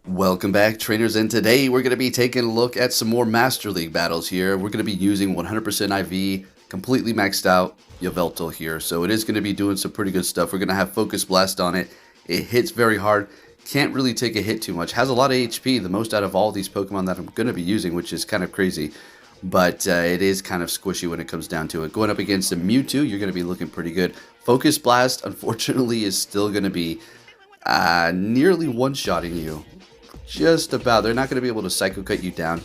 Welcome back, trainers, and today we're going to be taking a look at some more Master League battles here. We're going to be using 100% IV, completely maxed out Yveltal here, so it is going to be doing some pretty good stuff. We're going to have Focus Blast on it. It hits very hard, can't really take a hit too much, has a lot of HP, the most out of all these Pokemon that I'm going to be using, which is kind of crazy. But it is kind of squishy when it comes down to it. Going up against a Mewtwo, you're going to be looking pretty good. Focus Blast, unfortunately, is still going to be nearly one-shotting you. Just about. They're not going to be able to Psycho Cut you down,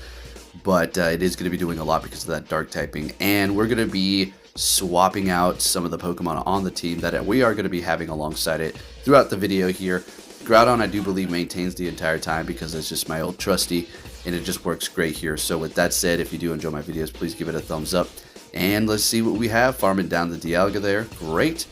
but it is going to be doing a lot because of that dark typing. And we're going to be swapping out some of the Pokemon on the team that we are going to be having alongside it throughout the video here. Groudon, I do believe, maintains the entire time because it's just my old trusty, and it just works great here. So with that said, if you do enjoy my videos, please give it a thumbs up. And let's see what we have. Farming down the Dialga there. Great.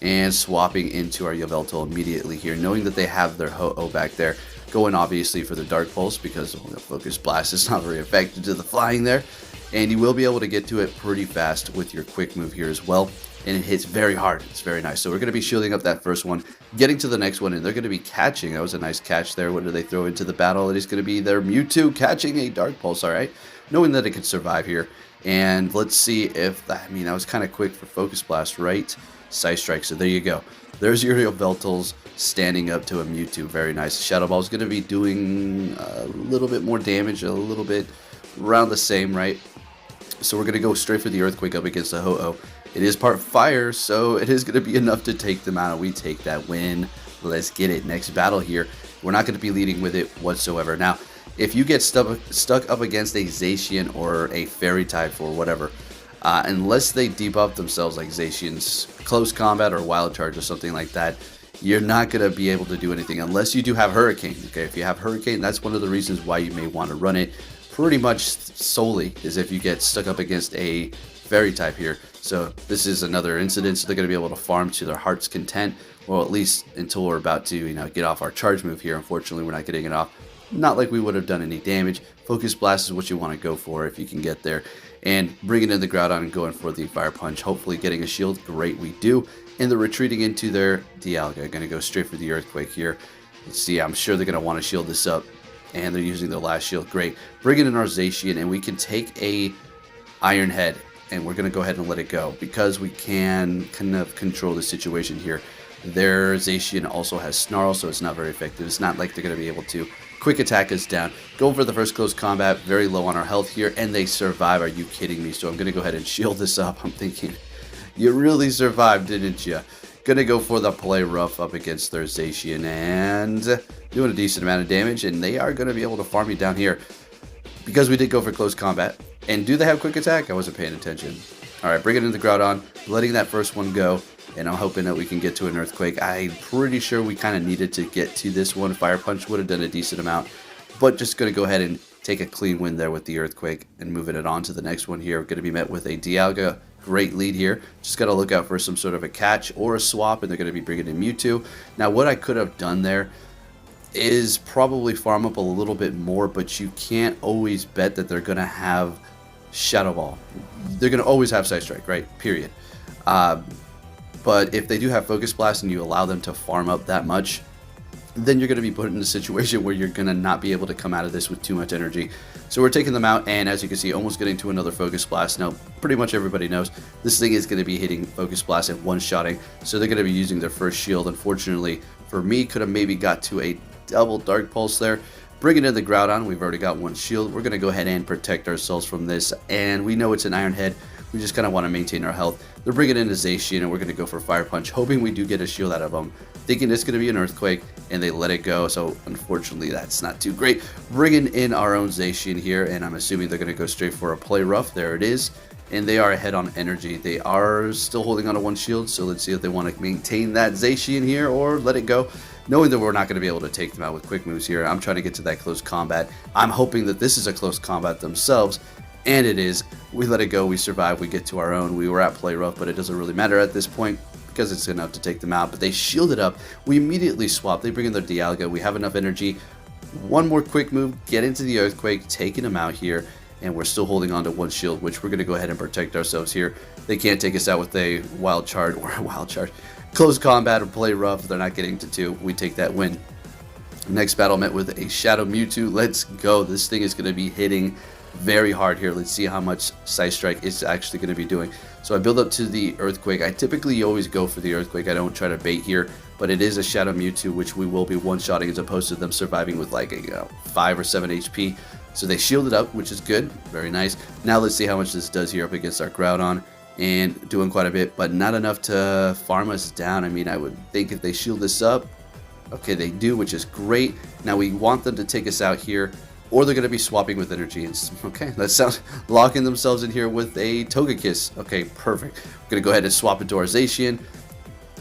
And swapping into our Yveltal immediately here, knowing that they have their Ho-Oh back there. Going obviously for the Dark Pulse because the Focus Blast is not very effective to the flying there. And you will be able to get to it pretty fast with your quick move here as well. And it hits very hard. It's very nice. So we're going to be shielding up that first one, getting to the next one, and they're going to be catching. That was a nice catch there. What do they throw into the battle? It is going to be their Mewtwo catching a Dark Pulse, all right? Knowing that it could survive here. And let's see if, that was kind of quick for Focus Blast, right? Side Strike, so there you go. There's your Yveltals standing up to a Mewtwo. Very nice. Shadow Ball is going to be doing a little bit more damage, a little bit around the same, right? So we're going to go straight for the Earthquake up against the Ho-Oh. It is part fire, so it is going to be enough to take them out, and we take that win. Let's get it. Next battle here. We're not going to be leading with it whatsoever. Now, if you get stuck up against a Zacian or a Fairy type or whatever, unless they debuff themselves like Zacian's Close Combat or Wild Charge or something like that, you're not going to be able to do anything unless you do have Hurricane. Okay, if you have Hurricane, that's one of the reasons why you may want to run it pretty much solely, is if you get stuck up against a Fairy type here. So this is another incident, so they're going to be able to farm to their heart's content, well, at least until we're about to, get off our charge move here. Unfortunately, we're not getting it off. Not like we would have done any damage. Focus Blast is what you want to go for if you can get there. And bringing in the Groudon and going for the Fire Punch, hopefully getting a shield. Great, we do. And they're retreating into their Dialga. Going to go straight for the Earthquake here. Let's see, I'm sure they're going to want to shield this up. And they're using their last shield. Great. Bringing in our Zacian, and we can take a Iron Head. And we're going to go ahead and let it go because we can kind of control the situation here. Their Zacian also has Snarl, so it's not very effective. It's not like they're going to be able to quick attack us down. Going for the first close combat, very low on our health here, and they survive. Are you kidding me? So I'm going to go ahead and shield this up. I'm thinking, you really survived, didn't you? Going to go for the play rough up against their Zacian and doing a decent amount of damage, and they are going to be able to farm me down here because we did go for close combat. And do they have quick attack? I wasn't paying attention. All right, bringing in the Groudon, letting that first one go. And I'm hoping that we can get to an Earthquake. I'm pretty sure we kind of needed to get to this one. Fire Punch would have done a decent amount. But just going to go ahead and take a clean win there with the Earthquake. And moving it on to the next one here. We're going to be met with a Dialga. Great lead here. Just got to look out for some sort of a catch or a swap. And they're going to be bringing in Mewtwo. Now what I could have done there is probably farm up a little bit more. But you can't always bet that they're going to have Shadow Ball. They're going to always have Side Strike, right? Period. But if they do have Focus Blast and you allow them to farm up that much, then you're going to be put in a situation where you're going to not be able to come out of this with too much energy. So we're taking them out, and as you can see, almost getting to another Focus Blast. Now, pretty much everybody knows this thing is going to be hitting Focus Blast and one-shotting, so they're going to be using their first shield. Unfortunately, for me, could have maybe got to a double Dark Pulse there. Bringing in the Groudon, we've already got one shield. We're going to go ahead and protect ourselves from this, and we know it's an Iron Head. We just kind of want to maintain our health. They're bringing in a Zacian, and we're going to go for Fire Punch, hoping we do get a shield out of them, thinking it's going to be an Earthquake, and they let it go. So, unfortunately, that's not too great. Bringing in our own Zacian here, and I'm assuming they're going to go straight for a Play Rough. There it is. And they are ahead on energy. They are still holding on to one shield, so let's see if they want to maintain that Zacian here or let it go. Knowing that we're not going to be able to take them out with quick moves here, I'm trying to get to that close combat. I'm hoping that this is a close combat themselves, and it is. We let it go, we survive, we get to our own. We were at play rough, but it doesn't really matter at this point because it's enough to take them out. But they shield it up. We immediately swap. They bring in their Dialga. We have enough energy. One more quick move, get into the Earthquake, taking them out here. And we're still holding on to one shield, which we're going to go ahead and protect ourselves here. They can't take us out with a wild charge or a wild charge. Close combat or play rough. They're not getting to two. We take that win. Next battle met with a Shadow Mewtwo. Let's go. This thing is going to be hitting very hard here. Let's see how much Side Strike it's actually going to be doing. So I build up to the Earthquake. I typically always go for the Earthquake. I don't try to bait here, but it is a Shadow Mewtwo, which we will be one-shotting as opposed to them surviving with like a 5 or 7 HP. So they shielded up, which is good. Very nice. Now let's see how much this does here up against our Groudon. And doing quite a bit, but not enough to farm us down. I mean, I would think if they shield this up, okay, they do, which is great. Now we want them to take us out here, or they're going to be swapping with energy. Okay, that sounds locking themselves in here with a Togekiss. Okay, perfect. We're going to go ahead and swap into our Zacian.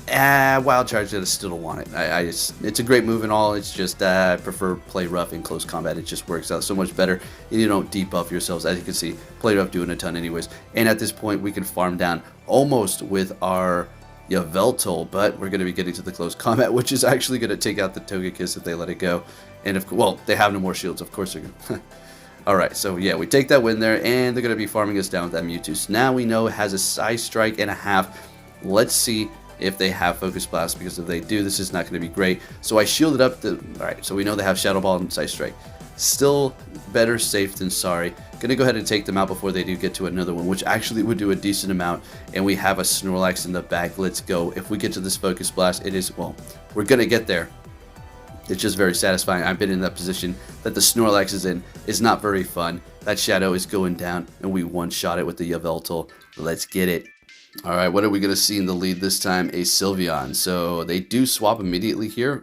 Wild Charge, I still don't want it. It's a great move and all. It's just I prefer play rough in close combat. It just works out so much better, and you don't debuff yourselves. As you can see, play rough doing a ton anyways. And at this point, we can farm down almost with our Yveltal, but we're going to be getting to the close combat, which is actually going to take out the Togekiss if they let it go. And if, well, they have no more shields, of course they're going to. Alright, so yeah, we take that win there, and they're going to be farming us down with that Mewtwo. So now we know it has a Side Strike and a half. Let's see if they have Focus Blast, because if they do, this is not going to be great. So I shielded up the... Alright, so we know they have Shadow Ball and Side Strike. Still better safe than sorry. Gonna go ahead and take them out before they do get to another one, which actually would do a decent amount. And we have a Snorlax in the back. Let's go. If we get to this Focus Blast, it is... Well, we're gonna get there. It's just very satisfying. I've been in that position that the Snorlax is in. It's not very fun. That Shadow is going down, and we one-shot it with the Yveltal. Let's get it. Alright, what are we going to see in the lead this time? A Sylveon. So they do swap immediately here.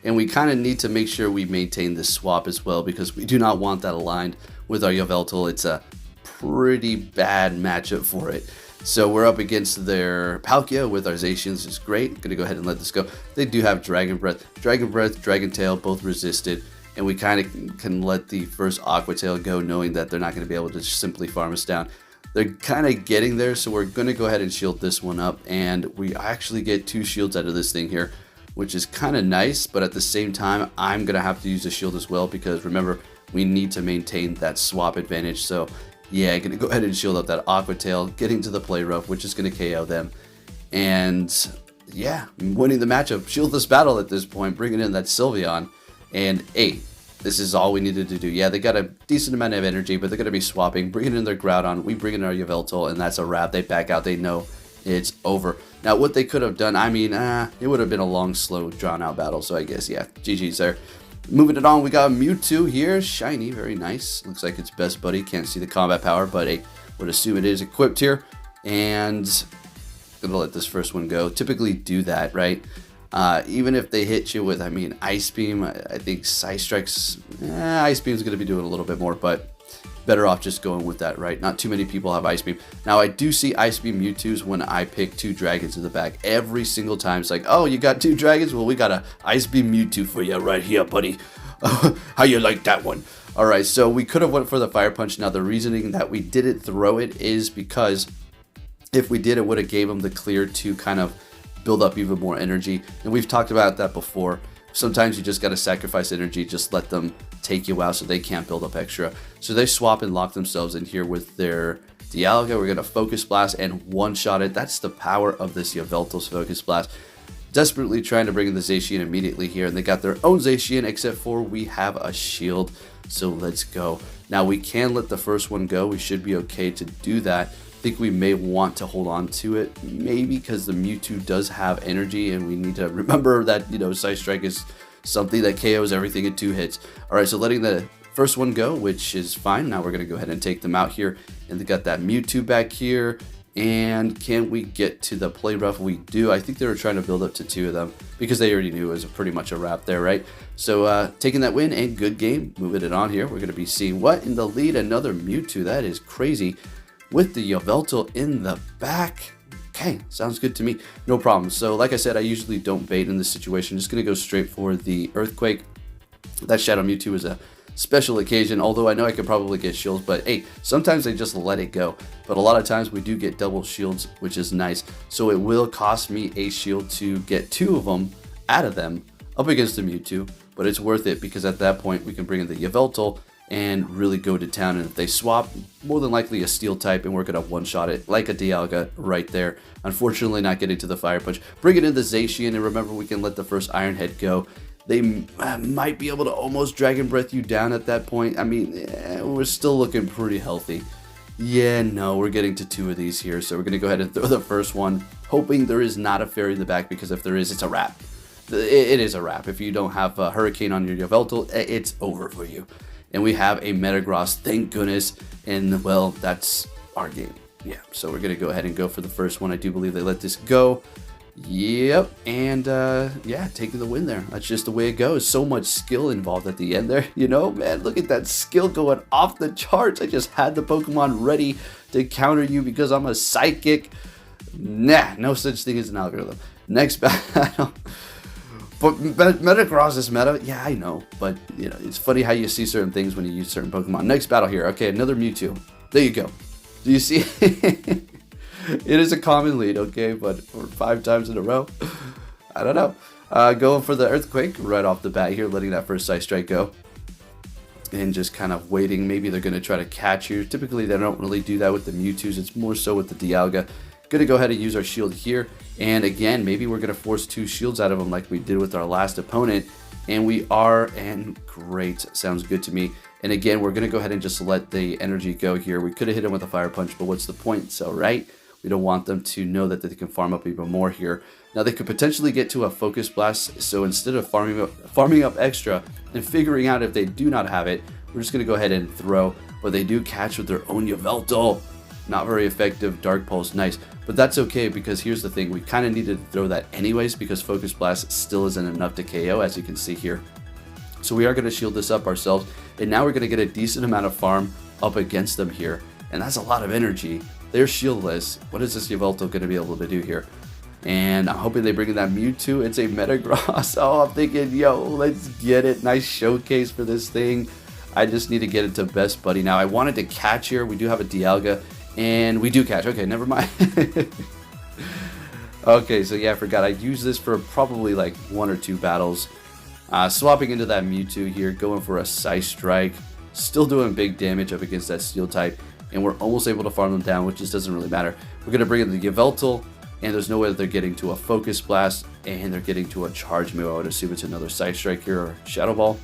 And we kind of need to make sure we maintain this swap as well, because we do not want that aligned with our Yveltal. It's a pretty bad matchup for it. So we're up against their Palkia with our Zacians. It's great. Going to go ahead and let this go. They do have Dragon Breath. Dragon Breath, Dragon Tail, both resisted. And we kind of can let the first Aqua Tail go, knowing that they're not going to be able to just simply farm us down. They're kind of getting there, so we're going to go ahead and shield this one up. And we actually get 2 shields out of this thing here, which is kind of nice. But at the same time, I'm going to have to use a shield as well, because remember, we need to maintain that swap advantage. So yeah, I'm going to go ahead and shield up that Aqua Tail, getting to the play rough, which is going to KO them. And yeah, winning the matchup, shieldless battle at this point, bringing in that Sylveon. And hey, this is all we needed to do. Yeah, they got a decent amount of energy, but they're going to be swapping, bringing in their Groudon. We bring in our Yveltal, and that's a wrap. They back out. They know it's over. Now, what they could have done, I mean, it would have been a long, slow, drawn-out battle. So I guess, yeah, GG's there. Moving it on, we got Mewtwo here. Shiny, very nice. Looks like it's best buddy. Can't see the combat power, but I would assume it is equipped here. And I'm going to let this first one go. Typically do that, right? Even if they hit you with, I mean, Ice Beam, I think Side Strike's, Ice Beam's going to be doing a little bit more, but better off just going with that, right? Not too many people have Ice Beam. Now, I do see Ice Beam Mewtwo's when I pick 2 dragons in the back. Every single time, it's like, oh, you got 2 dragons? Well, we got a Ice Beam Mewtwo for you right here, buddy. How you like that one? All right, so we could have went for the Fire Punch. Now, the reasoning that we didn't throw it is because if we did, it would have gave them the clear to kind of build up even more energy. And we've talked about that before. Sometimes you just got to sacrifice energy, just let them take you out so they can't build up extra. So they swap and lock themselves in here with their Dialga. We're going to Focus Blast and one-shot it. That's the power of this Yveltal's Focus Blast. Desperately trying to bring in the Zacian immediately here, and they got their own Zacian, except for we have a shield. So let's go. Now we can let the first one go. We should be okay to do that. I think we may want to hold on to it, maybe because the Mewtwo does have energy, and we need to remember that, you know, Side Strike is something that KOs everything in 2 hits. All right, so letting the first one go, which is fine. Now we're going to go ahead and take them out here, and they got that Mewtwo back here. And can we get to the play rough? We do. I think they were trying to build up to 2 of them because they already knew it was pretty much a wrap there, right? So taking that win and good game, moving it on here. We're going to be seeing what in the lead? Another Mewtwo. That is crazy. With the Yveltal in the back. Okay, sounds good to me. No problem. So like I said, I usually don't bait in this situation. Just going to go straight for the Earthquake. That Shadow Mewtwo is a special occasion, although I know I could probably get shields, but hey, sometimes they just let it go. But a lot of times we do get double shields, which is nice. So it will cost me a shield to get 2 of them out of them up against the Mewtwo, but it's worth it because at that point we can bring in the Yveltal and really go to town. And if they swap, more than likely a steel type, and we're going to one-shot it like a Dialga right there. Unfortunately, not getting to the Fire Punch. Bring it in the Zacian, and remember, we can let the first Iron Head go. They might be able to almost Dragon Breath you down at that point. I mean, we're still looking pretty healthy. Yeah, no, we're getting to 2 of these here, so we're going to go ahead and throw the first one, hoping there is not a fairy in the back, because if there is, it's a wrap. It is a wrap. If you don't have a Hurricane on your Yveltal, it's over for you. And we have a Metagross, thank goodness, and, well, that's our game. Yeah, so we're going to go ahead and go for the first one. I do believe they let this go. Yep, and yeah, taking the win there. That's just the way it goes. So much skill involved at the end there, you know, man. Look at that skill going off the charts. I just had the Pokemon ready to counter you because I'm a psychic. Nah, no such thing as an algorithm. Next battle. But Metagross is meta. Yeah, I know, but you know, it's funny how you see certain things when you use certain Pokemon. Next battle here. Okay, another Mewtwo. There you go. Do you see? It is a common lead, okay, but for 5 times in a row, I don't know. Going for the Earthquake right off the bat here, letting that first Psy Strike go. And just kind of waiting. Maybe they're going to try to catch you. Typically, they don't really do that with the Mewtwo's. It's more so with the Dialga. Going to go ahead and use our shield here. And again, maybe we're going to force 2 shields out of them like we did with our last opponent. And we are, and great. Sounds good to me. And again, we're going to go ahead and just let the energy go here. We could have hit him with a Fire Punch, but what's the point? So, right? We don't want them to know that they can farm up even more here. Now they could potentially get to a Focus Blast, so instead of farming up extra and figuring out if they do not have it, we're just going to go ahead and throw. But they do catch with their own Yveltal. Not very effective. Dark Pulse, nice. But that's okay, because here's the thing. We kind of needed to throw that anyways, because Focus Blast still isn't enough to KO, as you can see here. So we are going to shield this up ourselves. And now we're going to get a decent amount of farm up against them here. And that's a lot of energy. They're shieldless. What is this Yveltal going to be able to do here? And I'm hoping they bring in that Mewtwo. It's a Metagross. Oh, I'm thinking, yo, let's get it. Nice showcase for this thing. I just need to get it to Best Buddy. Now, I wanted to catch here. We do have a Dialga, and we do catch. Okay, never mind. Okay, so yeah, I forgot. I used this for probably like 1 or 2 battles. Swapping into that Mewtwo here, going for a Psy Strike. Still doing big damage up against that Steel type. And we're almost able to farm them down, which just doesn't really matter. We're going to bring in the Yveltal, and there's no way that they're getting to a Focus Blast, and they're getting to a Charge Move. I would assume it's another Psy Strike here, or Shadow Ball.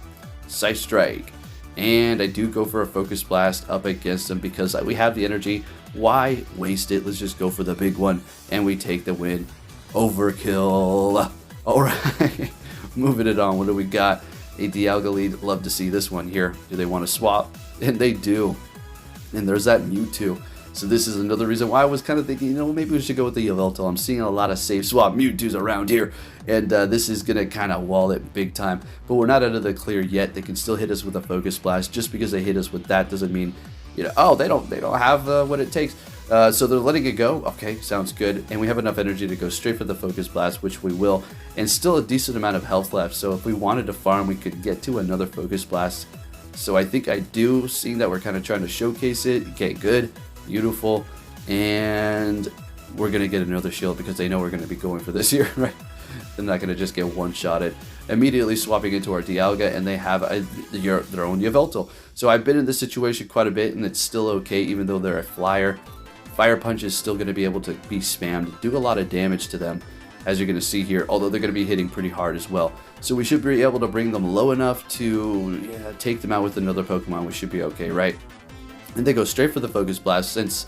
Psy Strike. And I do go for a Focus Blast up against them because we have the energy. Why waste it? Let's just go for the big one, and we take the win. Overkill. All right. Moving it on. What do we got? A Dialga lead. Love to see this one here. Do they want to swap? And they do. And there's that Mewtwo. So this is another reason why I was kind of thinking, you know, maybe we should go with the Yveltal. I'm seeing a lot of safe swap Mewtwo's around here. And this is going to kind of wall it big time. But we're not out of the clear yet. They can still hit us with a Focus Blast. Just because they hit us with that doesn't mean, you know, oh, they don't have what it takes. So they're letting it go. Okay, sounds good. And we have enough energy to go straight for the Focus Blast, which we will. And still a decent amount of health left. So if we wanted to farm, we could get to another Focus Blast. So I think I do, seeing that we're kind of trying to showcase it. Okay, good, beautiful. And we're going to get another shield because they know we're going to be going for this here, right? They're not going to just get one-shotted. Immediately swapping into our Dialga, and they have their own Yveltal. So I've been in this situation quite a bit, and it's still okay, even though they're a flyer. Fire Punch is still going to be able to be spammed, do a lot of damage to them, as you're going to see here, although they're going to be hitting pretty hard as well. So we should be able to bring them low enough to take them out with another Pokemon. We should be okay, right? And they go straight for the Focus Blast since,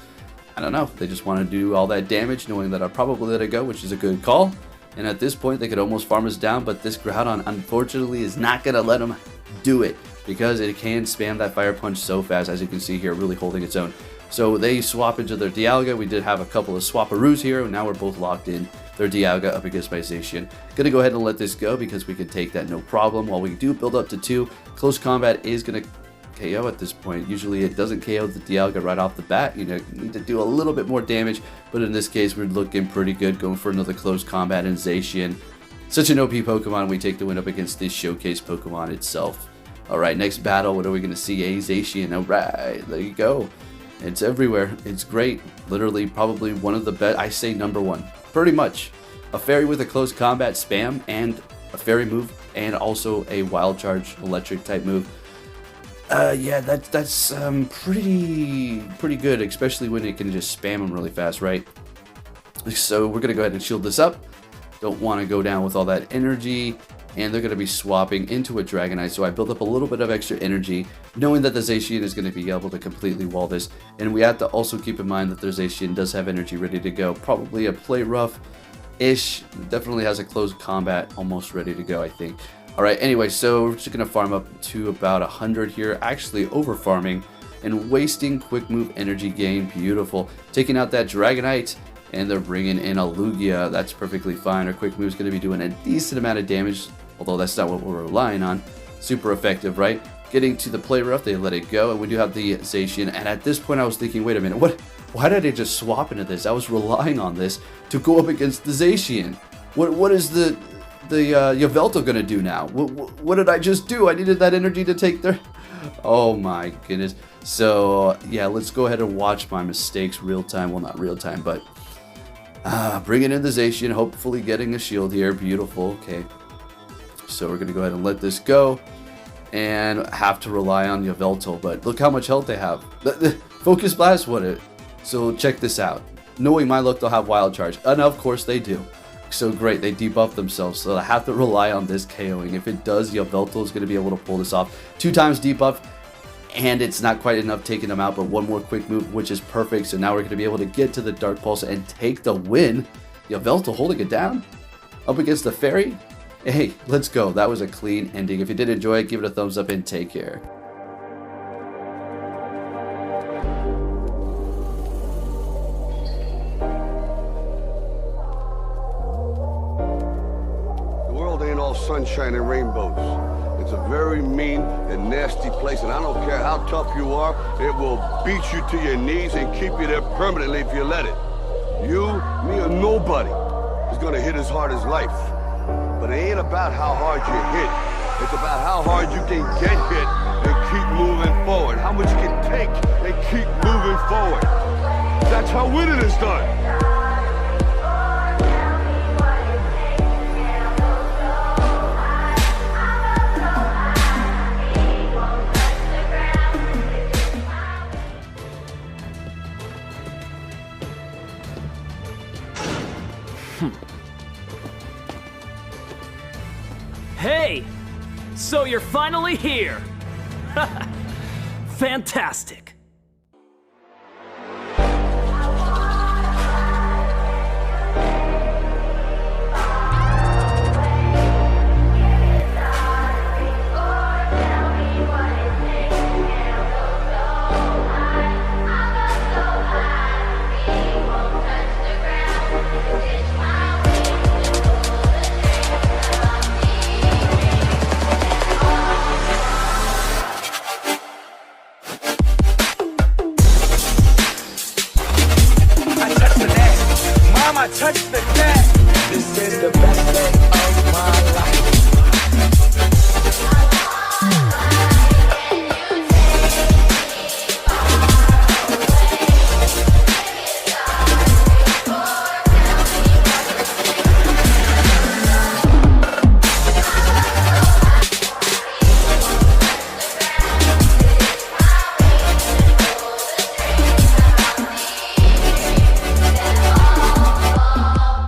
I don't know, they just want to do all that damage, knowing that I'll probably let it go, which is a good call. And at this point, they could almost farm us down, but this Groudon, unfortunately, is not going to let them do it because it can spam that Fire Punch so fast, as you can see here, really holding its own. So they swap into their Dialga. We did have a couple of swapperoos here, and now we're both locked in. Their Dialga up against my Zacian. Gonna go ahead and let this go because we can take that no problem. While we do build up to 2, close combat is gonna KO at this point. Usually it doesn't KO the Dialga right off the bat. You know, you need to do a little bit more damage, but in this case we're looking pretty good, going for another close combat in Zacian. Such an OP Pokemon. We take the win up against this showcase Pokemon itself. Alright, next battle, what are we gonna see? A Zacian. Alright, there you go. It's everywhere. It's great. Literally probably one of the best. I say number 1. Pretty much. A fairy with a close combat spam and a fairy move, and also a wild charge electric type move. Yeah, that's pretty good, especially when it can just spam them really fast, right? So we're gonna go ahead and shield this up. Don't want to go down with all that energy. and they're going to be swapping into a Dragonite. So I built up a little bit of extra energy, knowing that the Zacian is going to be able to completely wall this. And we have to also keep in mind that their Zacian does have energy ready to go. Probably a play rough-ish. Definitely has a close combat almost ready to go, I think. Alright, anyway, so we're just going to farm up to about 100 here. Actually over farming and wasting quick move energy gain. Beautiful. Taking out that Dragonite. And they're bringing in a Lugia. That's perfectly fine. Our quick move is going to be doing a decent amount of damage, although that's not what we're relying on. Super effective, right? Getting to the play rough, they let it go, and we do have the Zacian. And at this point, I was thinking, wait a minute, why did I just swap into this? I was relying on this to go up against the Zacian. What is the Yveltal going to do now? What did I just do? I needed that energy to take their... Oh my goodness. So, yeah, let's go ahead and watch my mistakes real time. Well, not real time, but... bringing in the Zacian, hopefully getting a shield here. Beautiful. Okay. So we're going to go ahead and let this go. And have to rely on Yveltal. But look how much health they have. The Focus Blast won it. So check this out. Knowing my luck, they'll have Wild Charge. And of course they do. So great. They debuff themselves. So I have to rely on this KOing. If it does, Yveltal is going to be able to pull this off. 2 times debuff. And it's not quite enough taking them out, but one more quick move, which is perfect. So now we're going to be able to get to the Dark Pulse and take the win. Yveltal holding it down up against the Fairy. Hey, let's go. That was a clean ending. If you did enjoy it, give it a thumbs up and take care. The world ain't all sunshine and rainbows. It's a very mean and nasty place, and I don't care how tough you are, it will beat you to your knees and keep you there permanently if you let it. You, me, or nobody is gonna hit as hard as life. But it ain't about how hard you hit. It's about how hard you can get hit and keep moving forward. How much you can take and keep moving forward. That's how winning is done. Hey! So you're finally here! Fantastic! Touch the net.